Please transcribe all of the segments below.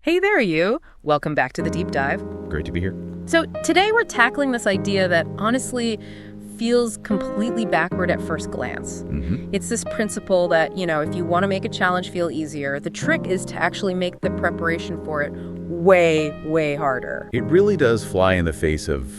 Hey there, you. Welcome back to the Deep Dive. Great to be here. So today we're tackling this idea that honestly feels completely backward at first glance. It's this principle that, if you want to make a challenge feel easier, the trick is to actually make the preparation for it way, way harder. It really does fly in the face of,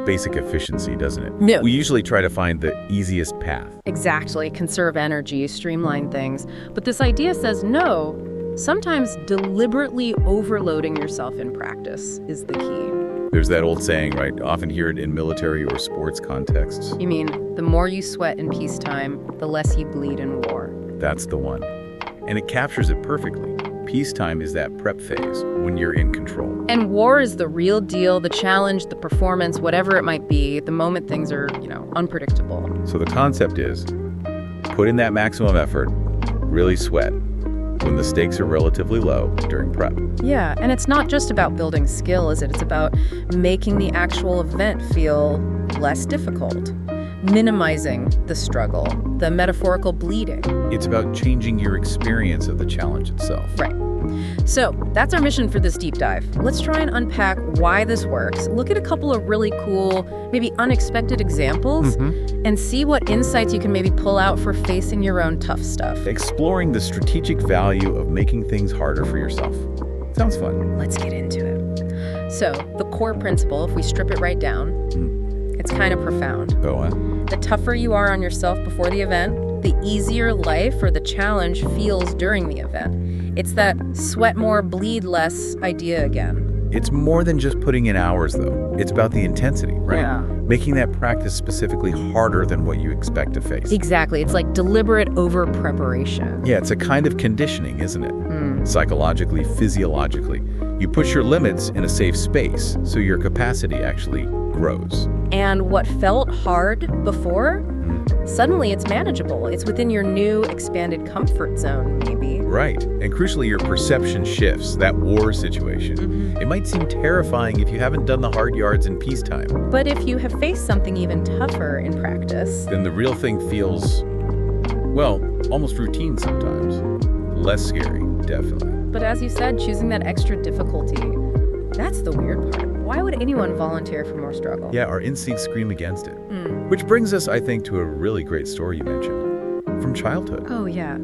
basic efficiency, doesn't it? No. We usually try to find the easiest path. Exactly. Conserve energy, streamline things. But this idea says no. Sometimes deliberately overloading yourself in practice is the key. There's that old saying, right? Often hear it in military or sports contexts. You mean, the more you sweat in peacetime, the less you bleed in war. That's the one. And it captures it perfectly. Peacetime is that prep phase when you're in control. And war is the real deal, the challenge, the performance, whatever it might be, the moment things are, unpredictable. So the concept is, put in that maximum effort, really sweat, when the stakes are relatively low during prep. Yeah, and it's not just about building skill, is it? It's about making the actual event feel less difficult, minimizing the struggle, the metaphorical bleeding. It's about changing your experience of the challenge itself. Right. So that's our mission for this deep dive. Let's try and unpack why this works, look at a couple of really cool, maybe unexpected examples, and see what insights you can maybe pull out for facing your own tough stuff. Exploring the strategic value of making things harder for yourself. Sounds fun. Let's get into it. So the core principle, if we strip it right down, it's kind of profound. Go on. The tougher you are on yourself before the event, the easier life or the challenge feels during the event. It's that sweat more, bleed less idea again. It's more than just putting in hours, though. It's about the intensity, right? Yeah. Making that practice specifically harder than what you expect to face. Exactly. It's like deliberate over-preparation. Yeah, it's a kind of conditioning, isn't it? Psychologically, physiologically. You push your limits in a safe space, so your capacity actually grows. And what felt hard before, suddenly it's manageable. It's within your new expanded comfort zone, maybe. Right. And crucially, your perception shifts. That war situation. It might seem terrifying if you haven't done the hard yards in peacetime. But if you have faced something even tougher in practice, Then the real thing feels, well, almost routine sometimes. Less scary, definitely. but as you said, choosing that extra difficulty, that's the weird part. Why would anyone volunteer for more struggle? Yeah, our instincts scream against it. Which brings us, I think, to a really great story you mentioned. From childhood. Oh, yeah.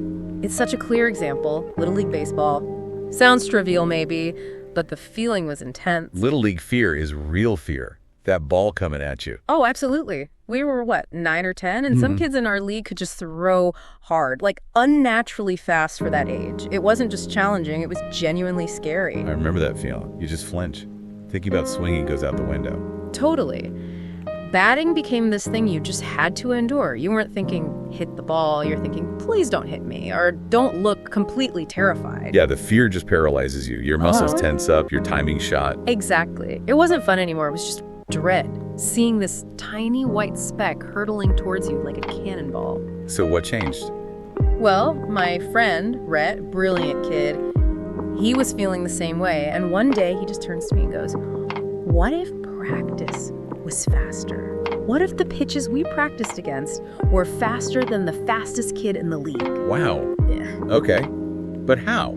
It's such a clear example. Little League Baseball. Sounds trivial, maybe, but the feeling was intense. Little League fear is real fear. That ball coming at you. Oh, absolutely. We were, 9 or 10? And some kids in our league could just throw hard, like unnaturally fast for that age. It wasn't just challenging, it was genuinely scary. I remember that feeling. You just flinch. Thinking about swinging goes out the window. Totally. Batting became this thing you just had to endure. You weren't thinking, hit the ball. You're thinking, please don't hit me, or don't look completely terrified. Yeah, the fear just paralyzes you. Your muscles tense up, your timing's shot. Exactly. It wasn't fun anymore. It was just dread. Seeing this tiny white speck hurtling towards you like a cannonball. So what changed? Well, my friend, Rhett, brilliant kid, he was feeling the same way. And one day he just turns to me and goes, what if practice was faster? What if the pitches we practiced against were faster than the fastest kid in the league? Wow. Yeah. Okay. But how?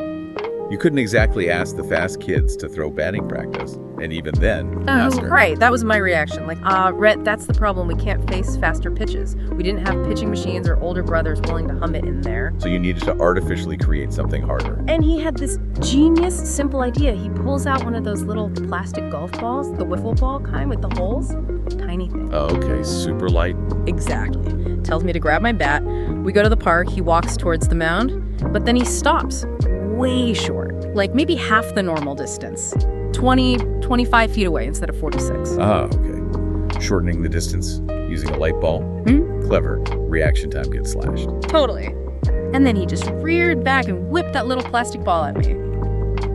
You couldn't exactly ask the fast kids to throw batting practice. And even then, faster. Right. That was my reaction. Rhett, that's the problem. We can't face faster pitches. We didn't have pitching machines or older brothers willing to hum it in there. So you needed to artificially create something harder. And he had this genius, simple idea. He pulls out one of those little plastic golf balls, the wiffle ball kind with the holes. Tiny thing. Oh, okay, super light. Exactly. Tells me to grab my bat. We go to the park. He walks towards the mound, but then he stops way short, like maybe half the normal distance. 25 feet away instead of 46. Ah, okay. Shortening the distance using a light ball. Clever. Reaction time gets slashed. Totally. And then he just reared back and whipped that little plastic ball at me.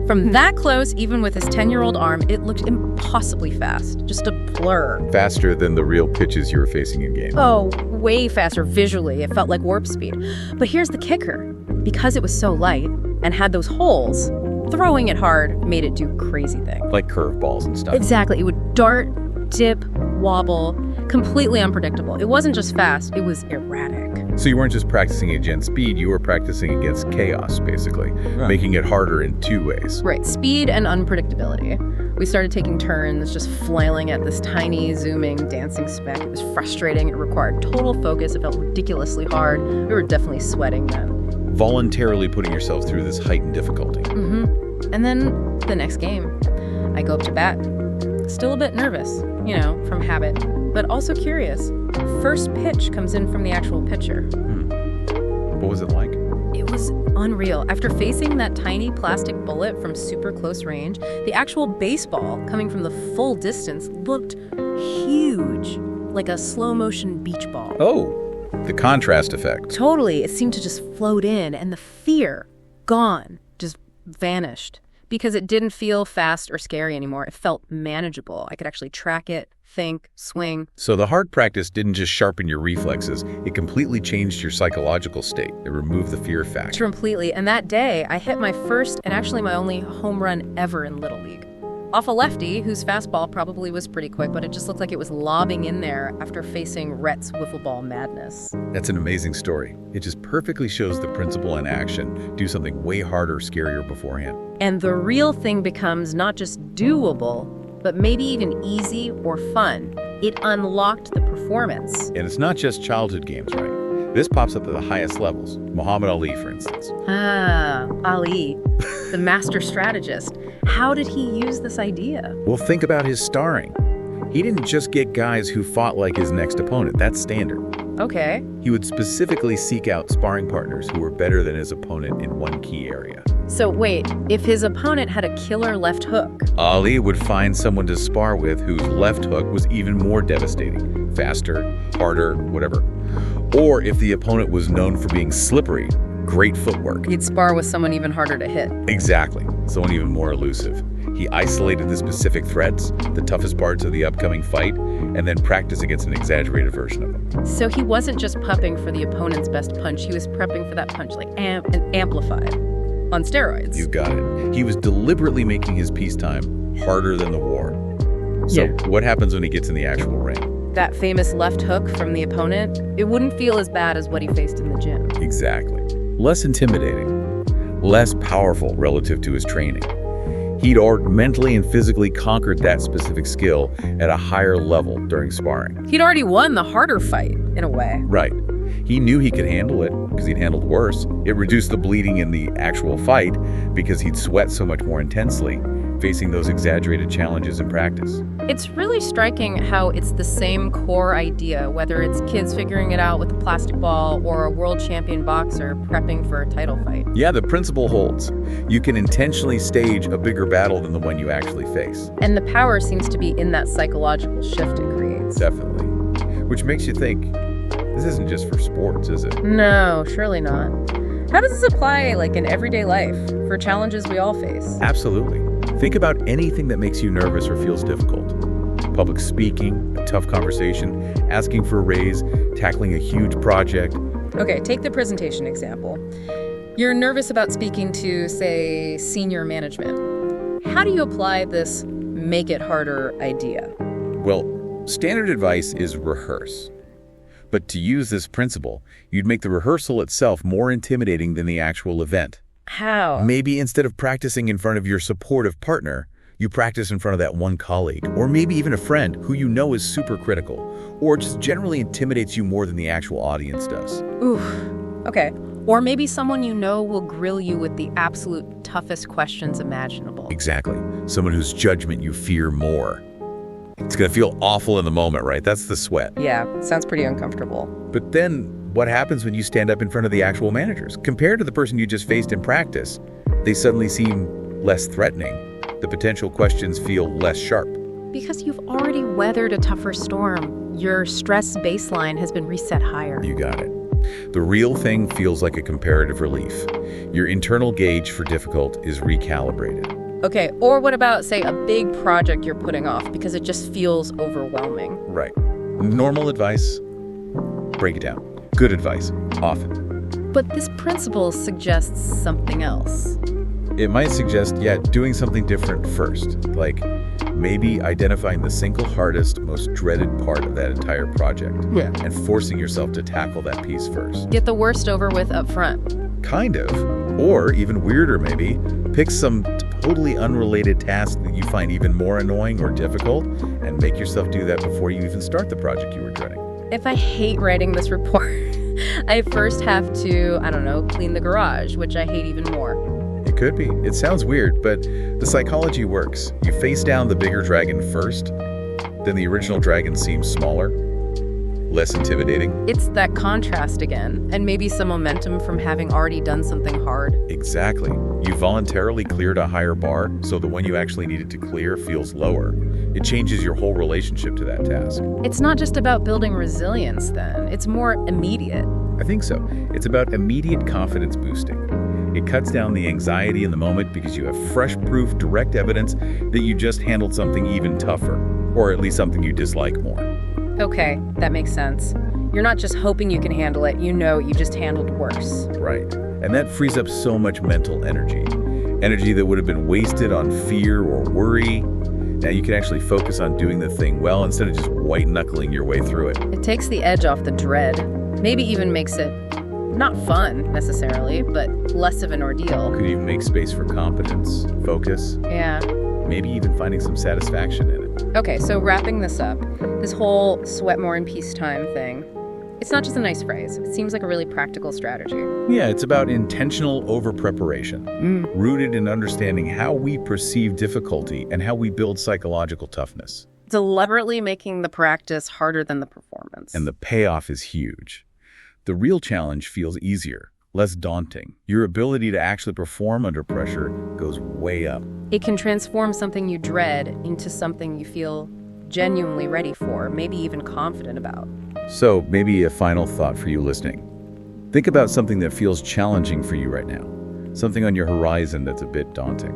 From that close, even with his 10-year-old arm, it looked impossibly fast. Just a blur. Faster than the real pitches you were facing in game. Oh, way faster visually. It felt like warp speed. But here's the kicker. Because it was so light and had those holes, throwing it hard made it do crazy things. Like curveballs and stuff. Exactly. It would dart, dip, wobble, completely unpredictable. It wasn't just fast, it was erratic. So you weren't just practicing against speed, you were practicing against chaos, basically, making it harder in two ways. Right, speed and unpredictability. We started taking turns just flailing at this tiny, zooming, dancing speck. It was frustrating. It required total focus. It felt ridiculously hard. We were definitely sweating then. Voluntarily putting yourself through this heightened difficulty. And then the next game, I go up to bat. Still a bit nervous, from habit, but also curious. First pitch comes in from the actual pitcher. What was it like? It was unreal. After facing that tiny plastic bullet from super close range, the actual baseball coming from the full distance looked huge, like a slow-motion beach ball. Oh, the contrast effect. Totally. It seemed to just float in, and the fear, gone, just vanished. Because it didn't feel fast or scary anymore. It felt manageable. I could actually track it, think, swing. So the hard practice didn't just sharpen your reflexes, it completely changed your psychological state. It removed the fear factor. Completely. And that day, I hit my first and actually my only home run ever in Little League. Off a lefty, whose fastball probably was pretty quick, but it just looked like it was lobbing in there after facing Rhett's wiffle ball madness. That's an amazing story. It just perfectly shows the principle in action. Do something way harder, scarier beforehand. And the real thing becomes not just doable, but maybe even easy or fun. It unlocked the performance. And it's not just childhood games, right? This pops up at the highest levels. Muhammad Ali, for instance. Ali, the master strategist. How did he use this idea? Well, think about his starring. He didn't just get guys who fought like his next opponent. That's standard. Okay. He would specifically seek out sparring partners who were better than his opponent in one key area. So wait, if his opponent had a killer left hook? Ali would find someone to spar with whose left hook was even more devastating. Faster, harder, whatever. Or if the opponent was known for being slippery, great footwork. He'd spar with someone even harder to hit. Exactly. Someone even more elusive. He isolated the specific threats, the toughest parts of the upcoming fight, and then practiced against an exaggerated version of them. So he wasn't just prepping for the opponent's best punch, he was prepping for that punch like amplified. On steroids. You got it. He was deliberately making his peacetime harder than the war. So what happens when he gets in the actual ring? That famous left hook from the opponent, it wouldn't feel as bad as what he faced in the gym. Exactly. Less intimidating, less powerful relative to his training. He'd already mentally and physically conquered that specific skill at a higher level during sparring. He'd already won the harder fight, in a way. Right. He knew he could handle it because he'd handled worse. It reduced the bleeding in the actual fight because he'd sweat so much more intensely, facing those exaggerated challenges in practice. It's really striking how it's the same core idea, whether it's kids figuring it out with a plastic ball or a world champion boxer prepping for a title fight. Yeah, the principle holds. You can intentionally stage a bigger battle than the one you actually face. And the power seems to be in that psychological shift it creates. Definitely. Which makes you think, this isn't just for sports, is it? No, surely not. How does this apply, in everyday life, for challenges we all face? Absolutely. Think about anything that makes you nervous or feels difficult. Public speaking, a tough conversation, asking for a raise, tackling a huge project. Okay, take the presentation example. You're nervous about speaking to, say, senior management. How do you apply this make it harder idea? Well, standard advice is rehearse. But to use this principle, you'd make the rehearsal itself more intimidating than the actual event. How? Maybe instead of practicing in front of your supportive partner, you practice in front of that one colleague, or maybe even a friend who you know is super critical, or just generally intimidates you more than the actual audience does. Oof. Okay. Or maybe someone you know will grill you with the absolute toughest questions imaginable. Exactly. Someone whose judgment you fear more. It's going to feel awful in the moment, right? That's the sweat. Yeah, sounds pretty uncomfortable. But then what happens when you stand up in front of the actual managers? Compared to the person you just faced in practice, they suddenly seem less threatening. The potential questions feel less sharp. Because you've already weathered a tougher storm. Your stress baseline has been reset higher. You got it. The real thing feels like a comparative relief. Your internal gauge for difficult is recalibrated. Okay, or what about, say, a big project you're putting off because it just feels overwhelming? Right. Normal advice, break it down. Good advice, often. But this principle suggests something else. It might suggest, doing something different first, like maybe identifying the single hardest, most dreaded part of that entire project. Yeah. And forcing yourself to tackle that piece first. Get the worst over with up front. Kind of. Or even weirder maybe, pick some totally unrelated task that you find even more annoying or difficult and make yourself do that before you even start the project you were dreading. If I hate writing this report, I first have to, clean the garage, which I hate even more. It could be. It sounds weird, but the psychology works. You face down the bigger dragon first, then the original dragon seems smaller, less intimidating. It's that contrast again, and maybe some momentum from having already done something hard. Exactly. You voluntarily cleared a higher bar, so the one you actually needed to clear feels lower. It changes your whole relationship to that task. It's not just about building resilience then, it's more immediate. I think so. It's about immediate confidence boosting. It cuts down the anxiety in the moment because you have fresh proof, direct evidence that you just handled something even tougher, or at least something you dislike more. Okay, that makes sense. You're not just hoping you can handle it, you know you just handled worse. Right. And that frees up so much mental energy. Energy that would have been wasted on fear or worry. Now you can actually focus on doing the thing well instead of just white-knuckling your way through it. It takes the edge off the dread. Maybe even makes it not fun, necessarily, but less of an ordeal. Could even make space for competence, focus, Yeah. maybe even finding some satisfaction in it. Okay, so wrapping this up, this whole sweat more in peacetime thing, it's not just a nice phrase. It seems like a really practical strategy. Yeah, it's about intentional over-preparation, rooted in understanding how we perceive difficulty and how we build psychological toughness. Deliberately making the practice harder than the performance. And the payoff is huge. The real challenge feels easier, less daunting. Your ability to actually perform under pressure goes way up. It can transform something you dread into something you feel genuinely ready for, maybe even confident about. So maybe a final thought for you listening. Think about something that feels challenging for you right now, something on your horizon that's a bit daunting.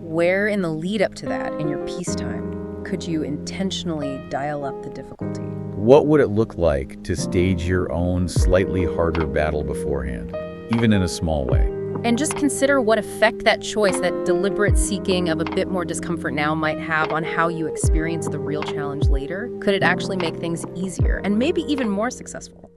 Where in the lead up to that, in your peacetime, could you intentionally dial up the difficulty? What would it look like to stage your own slightly harder battle beforehand, even in a small way? And just consider what effect that choice, that deliberate seeking of a bit more discomfort now might have on how you experience the real challenge later. Could it actually make things easier and maybe even more successful?